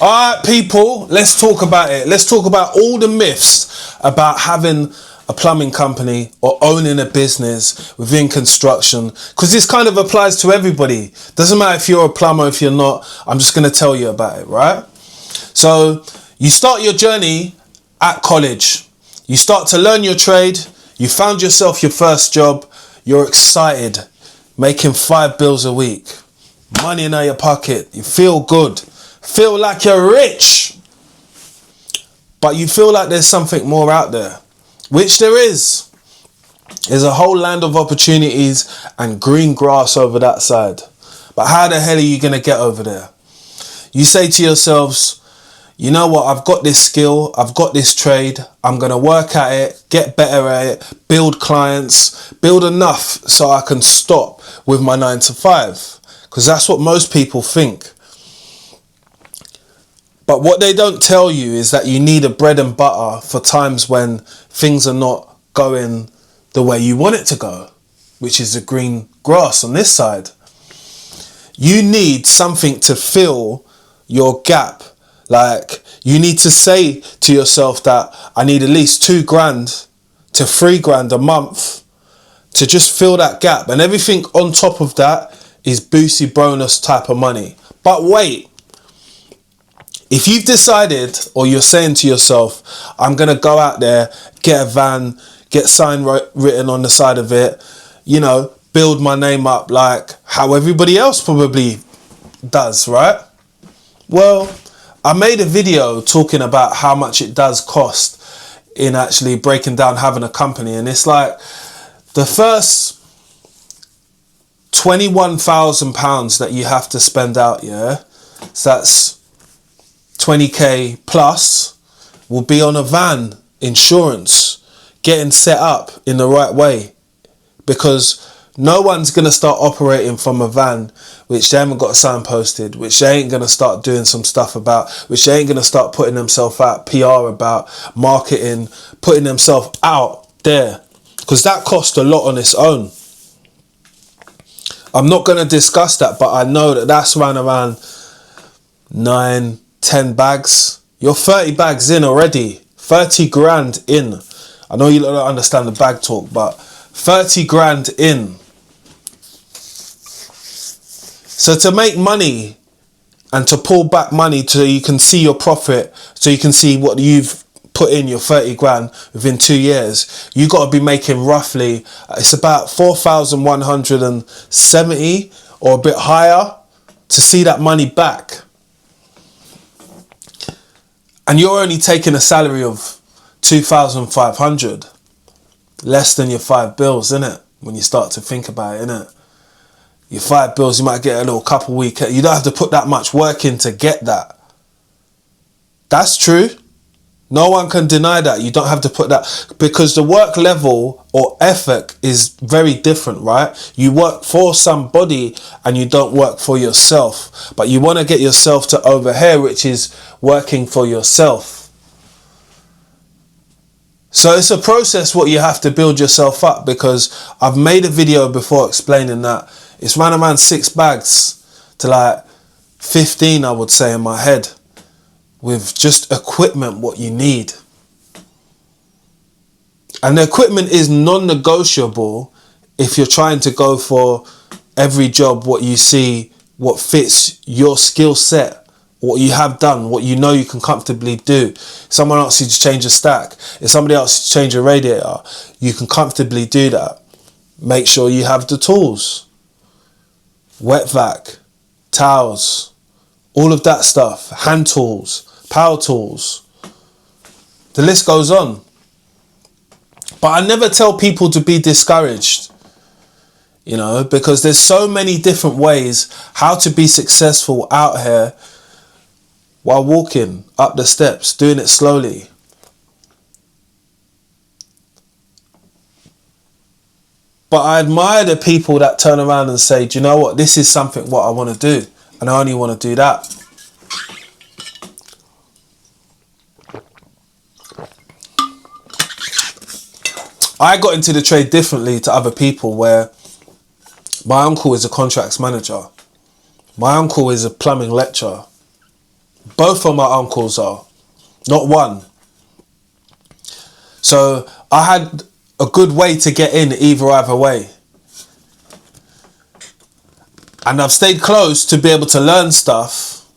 Alright people, let's talk about it. Let's talk about all the myths about having a plumbing company or owning a business within construction, because this kind of applies to everybody. Doesn't matter if you're a plumber, if you're not. I'm just going to tell you about it, right? So you start your journey at college. You start to learn your trade. You found yourself your first job. You're excited, making 5 bills a week, money in your pocket. You feel good, feel like you're rich, but you feel like there's something more out there, which there is. There's a whole land of opportunities and green grass over that side. But how the hell are you going to get over there? You say to yourselves, you know what, I've got this skill, I've got this trade, I'm going to work at it, get better at it, build clients, build enough so I can stop with my 9 to 5. Because that's what most people think. But what they don't tell you is that you need a bread and butter for times when things are not going the way you want it to go, which is the green grass on this side. You need something to fill your gap. Like, you need to say to yourself that I need at least 2 grand to 3 grand a month to just fill that gap. And everything on top of that is boosty bonus type of money. But wait, if you've decided, or you're saying to yourself, I'm going to go out there, get a van, get sign written on the side of it, you know, build my name up like how everybody else probably does, right? Well, I made a video talking about how much it does cost in actually breaking down having a company. And it's like the first £21,000 that you have to spend out, yeah? So that's 20k plus will be on a van, insurance, getting set up in the right way. Because no one's going to start operating from a van which they haven't got a sign posted, which they ain't going to start doing some stuff about, which they ain't going to start putting themselves out, PR about, marketing, putting themselves out there. Because that costs a lot on its own. I'm not going to discuss that, but I know that that's around 9-10 bags. You're 30 bags in already. 30 grand in. I know you don't understand the bag talk, but 30 grand in. So to make money and to pull back money so you can see your profit, so you can see what you've put in your 30 grand within 2 years, you got to be making roughly, it's about 4,170 or a bit higher to see that money back. And you're only taking a salary of 2,500, less than your 5 bills, innit? When you start to think about it, innit? Your 5 bills, you might get a little couple week. You don't have to put that much work in to get that. That's true. No one can deny that. You don't have to put that, because the work level or effort is very different, right? You work for somebody and you don't work for yourself. But you want to get yourself to over here, which is working for yourself. So it's a process what you have to build yourself up, because I've made a video before explaining that it's around 6 bags to like 15, I would say, in my head, with just equipment, what you need. And the equipment is non-negotiable if you're trying to go for every job, what you see, what fits your skill set, what you have done, what you know you can comfortably do. Someone asks you to change a stack, if somebody asks you to change a radiator, you can comfortably do that. Make sure you have the tools. Wet vac, towels, all of that stuff, hand tools, power tools. The list goes on. But I never tell people to be discouraged, you know, because there's so many different ways how to be successful out here while walking up the steps, doing it slowly. But I admire the people that turn around and say, do you know what, this is something what I want to do, and I only want to do that. I got into the trade differently to other people, where my uncle is a contracts manager. My uncle is a plumbing lecturer. Both of my uncles are, not one. So I had a good way to get in either way. And I've stayed close to be able to learn stuff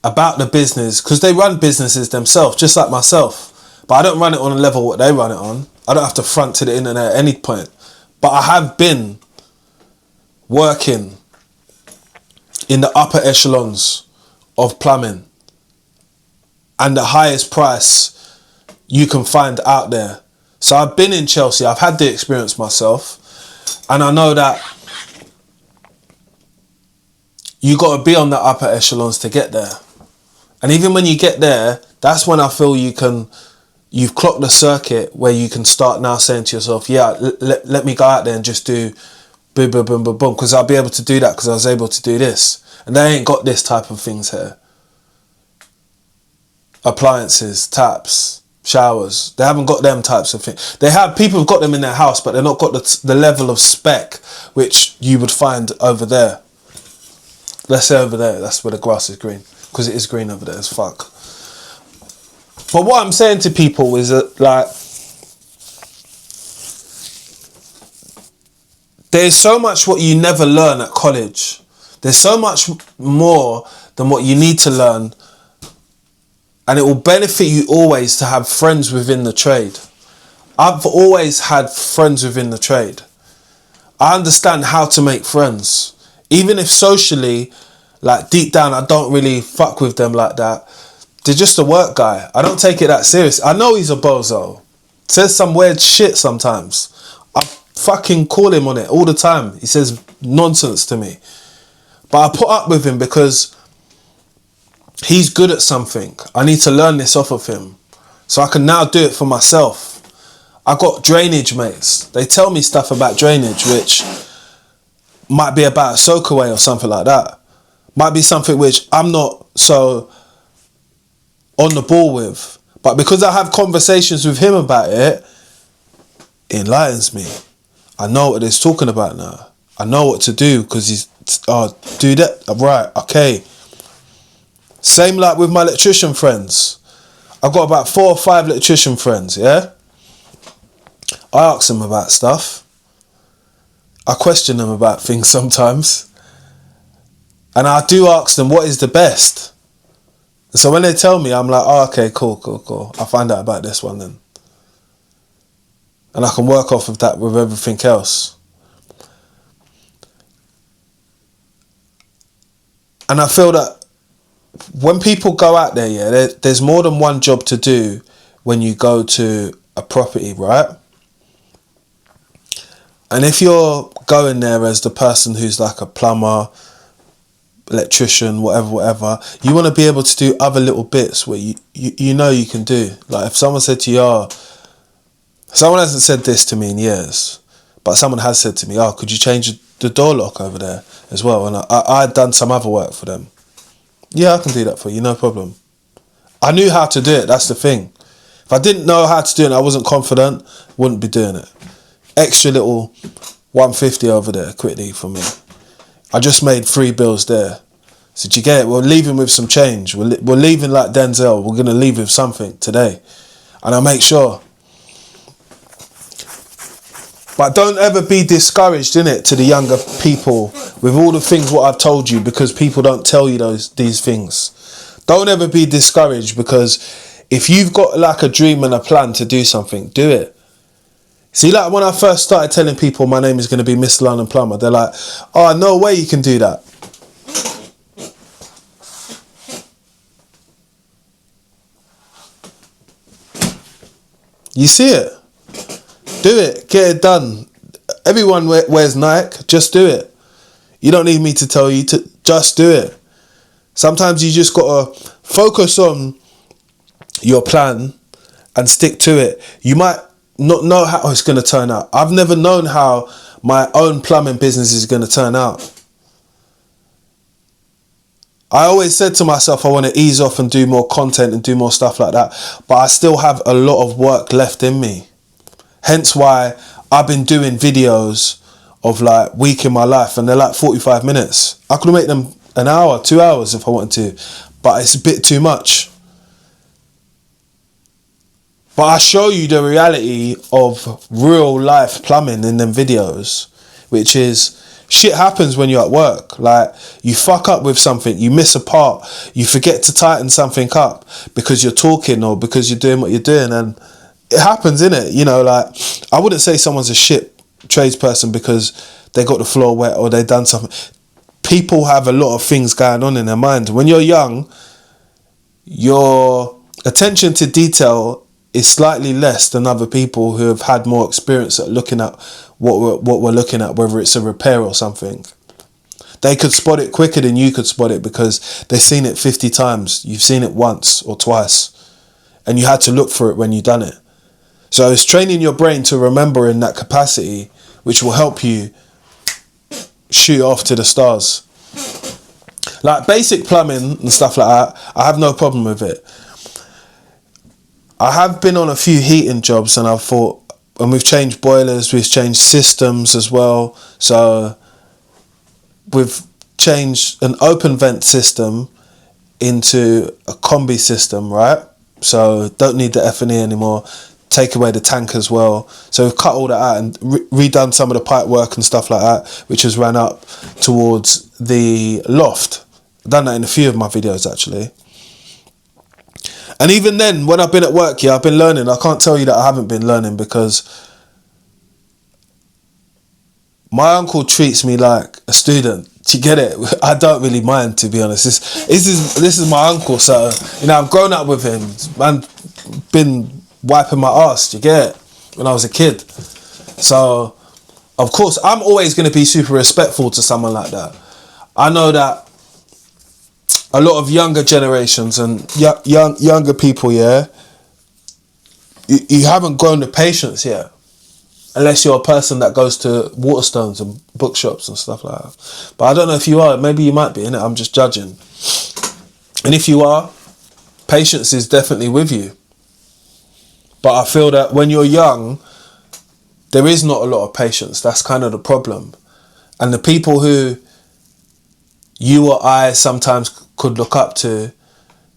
about the business, because they run businesses themselves, just like myself. But I don't run it on a level what they run it on. I don't have to front to the internet at any point. But I have been working in the upper echelons of plumbing and the highest price you can find out there. So I've been in Chelsea. I've had the experience myself. And I know that you got to be on the upper echelons to get there. And even when you get there, that's when I feel you've clocked the circuit where you can start now saying to yourself, yeah, let me go out there and just do boom, boom, boom, boom, boom. Because I'll be able to do that because I was able to do this. And they ain't got this type of things here. Appliances, taps, showers. They haven't got them types of things. People have got them in their house, but they're not got the level of spec which you would find over there. Let's say over there, that's where the grass is green. Because it is green over there as fuck. But what I'm saying to people is that, like, there's so much what you never learn at college. There's so much more than what you need to learn. And it will benefit you always to have friends within the trade. I've always had friends within the trade. I understand how to make friends. Even if socially, like deep down, I don't really fuck with them like that. They're just a work guy. I don't take it that serious. I know he's a bozo. Says some weird shit sometimes. I fucking call him on it all the time. He says nonsense to me. But I put up with him because he's good at something. I need to learn this off of him. So I can now do it for myself. I got drainage mates. They tell me stuff about drainage, which might be about a soakaway or something like that. Might be something which I'm not so on the ball with. But because I have conversations with him about it, it enlightens me. I know what he's talking about now. I know what to do because he's, do that. Right, okay. Same like with my electrician friends. I've got about 4 or 5 electrician friends, yeah? I ask them about stuff. I question them about things sometimes. And I do ask them what is the best. So when they tell me, I'm like, oh, okay, cool. I'll find out about this one then. And I can work off of that with everything else. And I feel that when people go out there, yeah, there's more than one job to do when you go to a property, right? And if you're going there as the person who's like a plumber, electrician, whatever, you want to be able to do other little bits where you know you can do. Like if someone said to you, someone hasn't said this to me in years, but someone has said to me, could you change the door lock over there as well? And I'd done some other work for them. Yeah, I can do that for you, no problem. I knew how to do it, that's the thing. If I didn't know how to do it and I wasn't confident, wouldn't be doing it. Extra little 150 over there quickly for me. I just made 3 bills there. So do you get it? We're leaving with some change. We're leaving like Denzel. We're going to leave with something today. And I make sure. But don't ever be discouraged, innit, to the younger people with all the things what I've told you, because people don't tell you these things. Don't ever be discouraged, because if you've got like a dream and a plan to do something, do it. See, like when I first started telling people my name is going to be Mr. London Plumber, they're like, oh, no way you can do that. You see it? Do it. Get it done. Everyone wears Nike. Just do it. You don't need me to tell you to just do it. Sometimes you just got to focus on your plan and stick to it. You might not know how it's going to turn out. I've never known how my own plumbing business is going to turn out. I always said to myself I want to ease off and do more content and do more stuff like that, but I still have a lot of work left in me. Hence why I've been doing videos of like week in my life, and they're like 45 minutes. I could make them an hour, 2 hours if I wanted to, but it's a bit too much. But I show you the reality of real life plumbing in them videos, which is shit happens when you're at work. Like, you fuck up with something, you miss a part, you forget to tighten something up because you're talking or because you're doing what you're doing, and it happens, innit? You know, like, I wouldn't say someone's a shit tradesperson because they got the floor wet or they done something. People have a lot of things going on in their mind. When you're young, your attention to detail is slightly less than other people who have had more experience at looking at what we're looking at, whether it's a repair or something. They could spot it quicker than you could spot it because they've seen it 50 times. You've seen it once or twice, and you had to look for it when you done it. So it's training your brain to remember in that capacity, which will help you shoot off to the stars. Like basic plumbing and stuff like that, I have no problem with it. I have been on a few heating jobs, and I've thought, and we've changed boilers, we've changed systems as well. So we've changed an open vent system into a combi system, right? So don't need the F&E anymore. Take away the tank as well. So we've cut all that out and redone some of the pipe work and stuff like that, which has ran up towards the loft. I've done that in a few of my videos actually. And even then, when I've been at work, I've been learning. I can't tell you that I haven't been learning, because my uncle treats me like a student. Do you get it? I don't really mind, to be honest. This is my uncle, so, you know, I've grown up with him. Man, been wiping my ass, do you get it? When I was a kid. So, of course, I'm always going to be super respectful to someone like that. I know that a lot of younger generations and younger people, you haven't grown the patience yet, unless you're a person that goes to Waterstones and bookshops and stuff like that. But I don't know if you are. Maybe you might be, innit? I'm just judging. And if you are, patience is definitely with you. But I feel that when you're young, there is not a lot of patience. That's kind of the problem. And the people who you or I sometimes could look up to,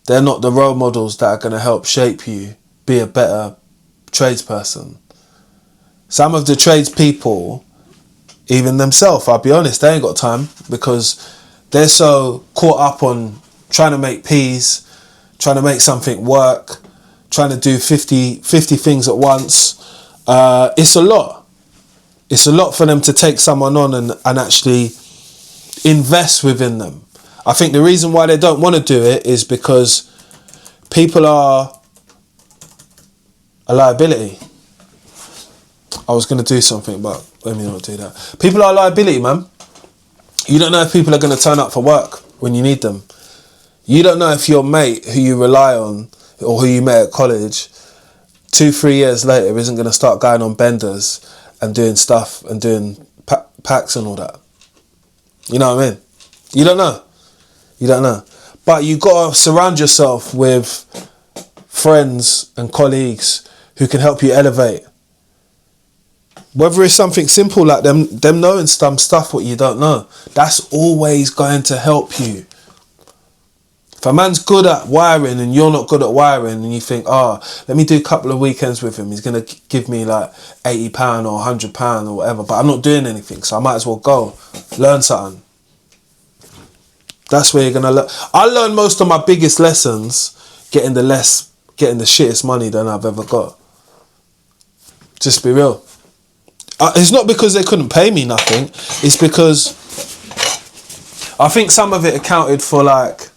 they're not the role models that are going to help shape you be a better tradesperson. Some of the tradespeople, even themselves, I'll be honest, they ain't got time, because they're so caught up on trying to make peas, trying to make something work, trying to do 50 things at once. It's a lot. It's a lot for them to take someone on and actually invest within them. I think the reason why they don't want to do it is because people are a liability. I was going to do something, but let me not do that. People are a liability, man. You don't know if people are going to turn up for work when you need them. You don't know if your mate who you rely on or who you met at college 2-3 years later isn't going to start going on benders and doing stuff and doing packs and all that. You know what I mean? You don't know. You don't know. But you got to surround yourself with friends and colleagues who can help you elevate. Whether it's something simple like them knowing some stuff what you don't know, that's always going to help you. If a man's good at wiring and you're not good at wiring, and you think, let me do a couple of weekends with him, he's going to give me like £80 or £100 or whatever, but I'm not doing anything, so I might as well go learn something. That's where you're going to learn. I learned most of my biggest lessons getting the shittest money than I've ever got. Just be real. It's not because they couldn't pay me nothing. It's because I think some of it accounted for, like,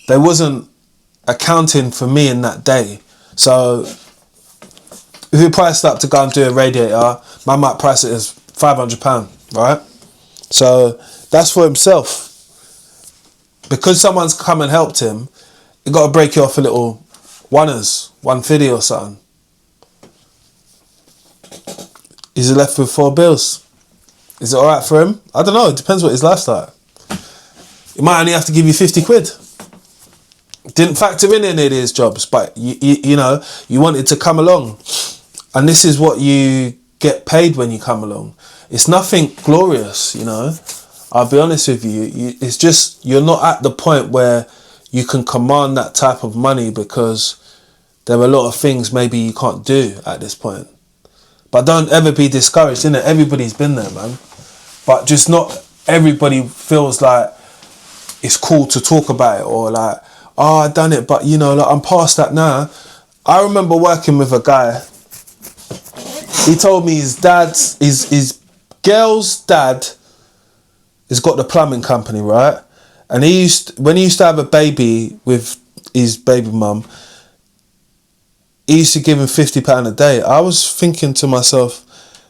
they wasn't accounting for me in that day. So if you priced up to go and do a radiator, man might price it as £500, right? So that's for himself. Because someone's come and helped him, you got to break you off a little £150 or something. He's left with 4 bills. Is it alright for him? I don't know. It depends what his life's like. He might only have to give you 50 quid. Didn't factor in any of his jobs, but you know, you wanted to come along. And this is what you get paid when you come along. It's nothing glorious, you know. I'll be honest with you, it's just, you're not at the point where you can command that type of money, because there are a lot of things maybe you can't do at this point. But don't ever be discouraged, innit? Everybody's been there, man. But just not everybody feels like it's cool to talk about it, or like, oh, I done it, but you know, like, I'm past that now. I remember working with a guy. He told me his girl's dad has got the plumbing company, right? And when he used to have a baby with his baby mum, he used to give him £50 a day. I was thinking to myself,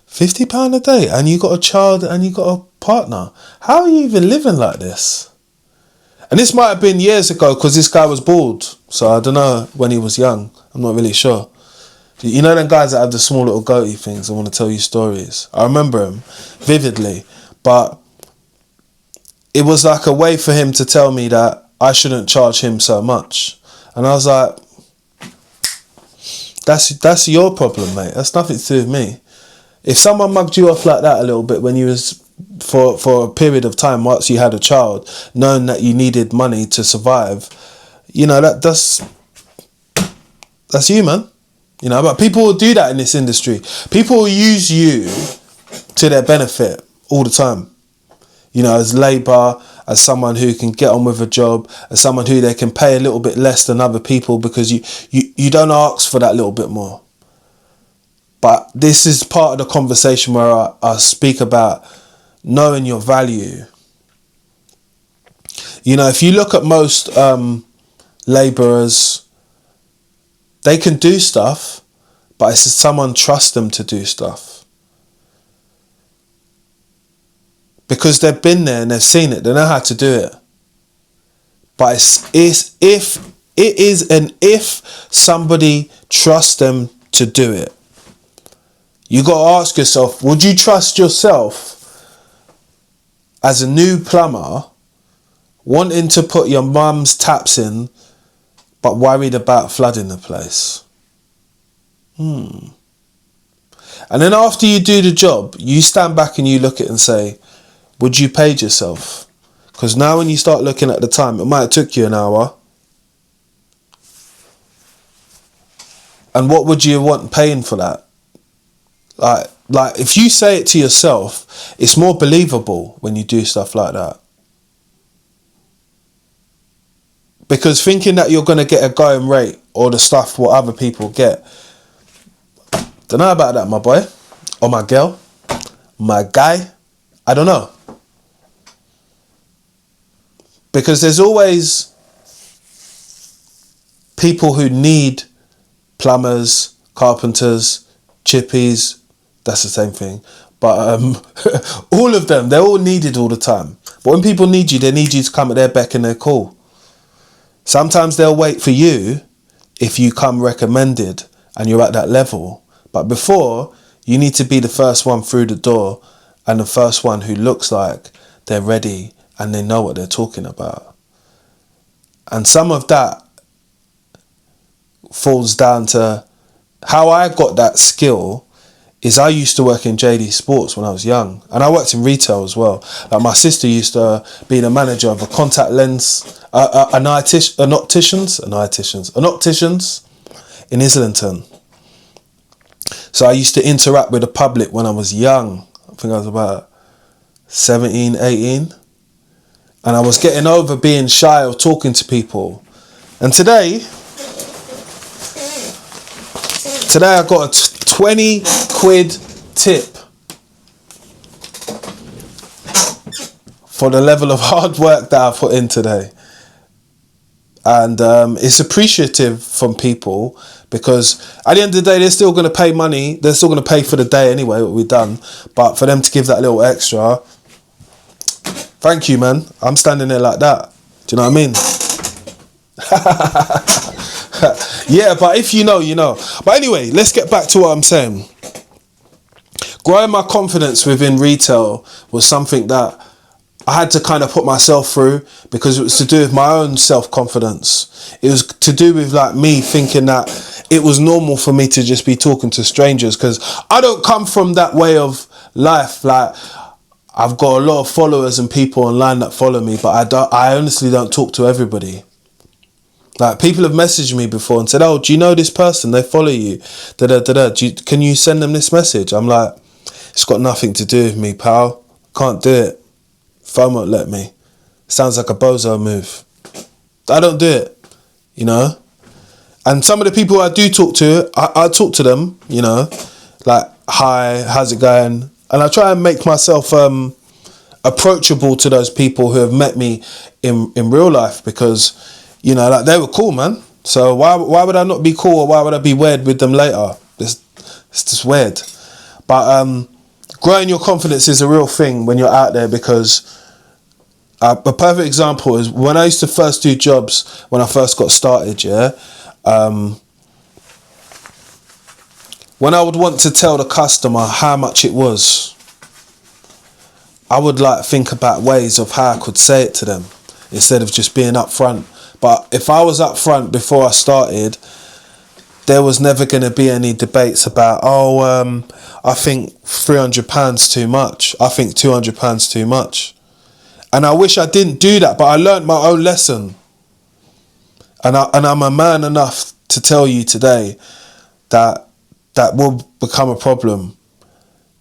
£50 a day, and you got a child and you got a partner. How are you even living like this? And this might have been years ago, because this guy was bald. So I don't know when he was young. I'm not really sure. You know them guys that have the small little goatee things, I want to tell you stories. I remember him vividly. But it was like a way for him to tell me that I shouldn't charge him so much. And I was like, that's your problem, mate. That's nothing to do with me. If someone mugged you off like that a little bit when you was for a period of time once you had a child, knowing that you needed money to survive, you know, that's you, man. You know, but people will do that in this industry. People will use you to their benefit all the time. You know, as labour, as someone who can get on with a job, as someone who they can pay a little bit less than other people, because you don't ask for that little bit more. But this is part of the conversation where I speak about knowing your value. You know, if you look at most labourers, they can do stuff, but it's someone trusts them to do stuff. Because they've been there and they've seen it, they know how to do it. But if somebody trusts them to do it, you got to ask yourself, would you trust yourself as a new plumber wanting to put your mum's taps in but worried about flooding the place? And then after you do the job, you stand back and you look at it and say, would you paid yourself? Because now when you start looking at the time, it might have took you an hour. And what would you want paying for that? Like if you say it to yourself, it's more believable when you do stuff like that. Because thinking that you're going to get a going rate or the stuff what other people get, don't know about that, my boy, or my girl, my guy, I don't know. Because there's always people who need plumbers, carpenters, chippies, that's the same thing. But all of them, they're all needed all the time. But when people need you, they need you to come at their beck and their call. Sometimes they'll wait for you if you come recommended and you're at that level. But before, you need to be the first one through the door and the first one who looks like they're ready and they know what they're talking about. And some of that falls down to how I got that skill. Is I used to work in JD Sports when I was young, and I worked in retail as well. Like my sister used to be the manager of a contact lens, an opticians in Islington. So I used to interact with the public when I was young. I think I was about 17, 18. And I was getting over being shy of talking to people. And today I got a 20 quid tip for the level of hard work that I put in today. And it's appreciative from people, because at the end of the day, they're still going to pay money. They're still going to pay for the day anyway, what we've done. But for them to give that little extra, thank you, man. I'm standing there like that. Do you know what I mean? Yeah, but if you know, you know. But anyway, let's get back to what I'm saying. Growing my confidence within retail was something that I had to kind of put myself through, because it was to do with my own self-confidence. It was to do with like me thinking that it was normal for me to just be talking to strangers, because I don't come from that way of life. Like, I've got a lot of followers and people online that follow me, but I honestly don't talk to everybody. Like, people have messaged me before and said, oh, do you know this person? They follow you. Can you send them this message? I'm like, it's got nothing to do with me, pal. Can't do it. Phone won't let me. Sounds like a bozo move. I don't do it, you know. And some of the people I do talk to, I talk to them, you know, like, hi, how's it going? And I try and make myself approachable to those people who have met me in real life, because, you know, like, they were cool, man. So why would I not be cool, or why would I be weird with them later? It's just weird. But growing your confidence is a real thing when you're out there, because a perfect example is when I used to first do jobs, when I first got started, yeah. When I would want to tell the customer how much it was, I would like think about ways of how I could say it to them instead of just being upfront. But if I was upfront before I started, there was never going to be any debates about, I think £300 too much. I think £200 too much. And I wish I didn't do that, but I learned my own lesson. And I'm a man enough to tell you today that will become a problem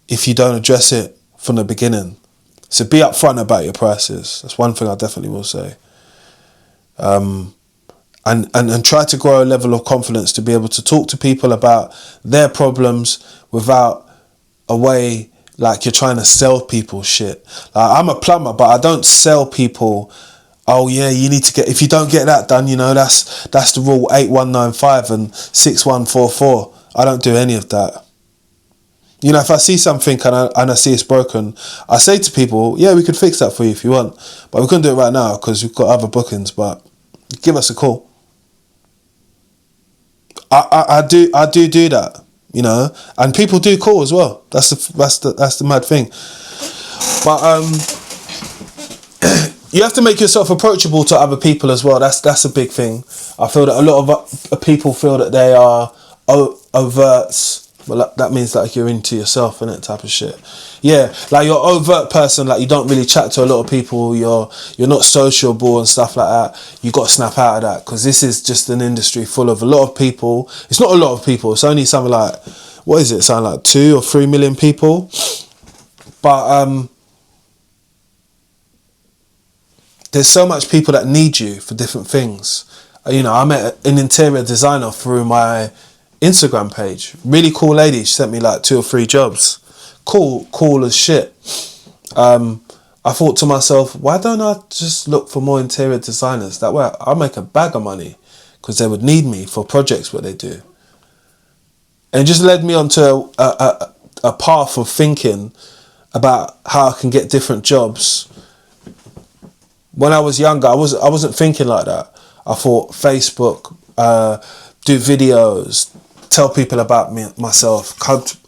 if you don't address it from the beginning. So be upfront about your prices. That's one thing I definitely will say. And try to grow a level of confidence to be able to talk to people about their problems without a way like you're trying to sell people shit. Like, I'm a plumber, but I don't sell people, oh yeah, you need to get, if you don't get that done, you know, that's the rule 8195 and 6144. I don't do any of that. You know, if I see something and I see it's broken, I say to people, yeah, we could fix that for you if you want, but we couldn't do it right now because we've got other bookings, but give us a call. I do that, you know, and people do call as well. That's the mad thing. But you have to make yourself approachable to other people as well. That's a big thing. I feel that a lot of people feel that they are overts. Well, that means like you're into yourself and that type of shit. Yeah, like you're an overt person, like you don't really chat to a lot of people, you're not sociable and stuff like that. You got to snap out of that, because this is just an industry full of a lot of people. It's not a lot of people, it's only something like, what is it, something like 2 or 3 million people. But there's so much people that need you for different things. You know, I met an interior designer through my Instagram page. Really cool lady. She sent me like 2 or 3 jobs. Cool as shit. I thought to myself, why don't I just look for more interior designers? That way I'll make a bag of money, because they would need me for projects what they do. And it just led me onto a path of thinking about how I can get different jobs. When I was younger, I wasn't thinking like that. I thought Facebook, do videos, tell people about myself.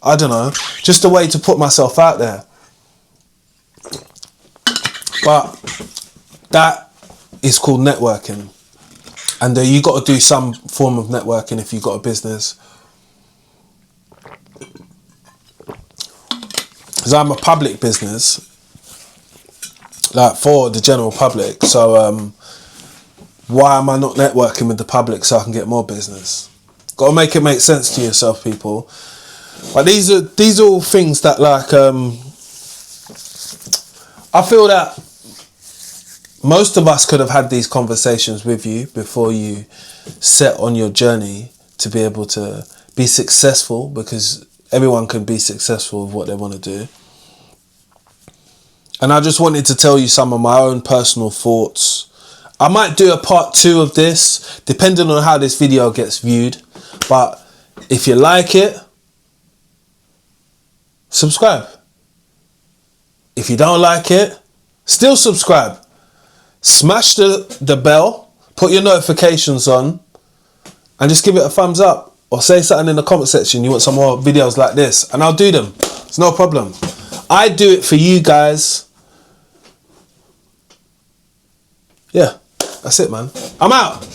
I don't know, just a way to put myself out there. But that is called networking. And you got to do some form of networking if you've got a business. Because I'm a public business, like for the general public. So why am I not networking with the public so I can get more business? Got to make it make sense to yourself, people. But these are all things that, like, I feel that most of us could have had these conversations with you before you set on your journey to be able to be successful, because everyone can be successful with what they want to do. And I just wanted to tell you some of my own personal thoughts. I might do a part 2 of this, depending on how this video gets viewed. But if you like it, subscribe. If you don't like it, still subscribe. Smash the bell, put your notifications on, and just give it a thumbs up. Or say something in the comment section, you want some more videos like this, and I'll do them. It's no problem. I do it for you guys. Yeah, that's it, man. I'm out.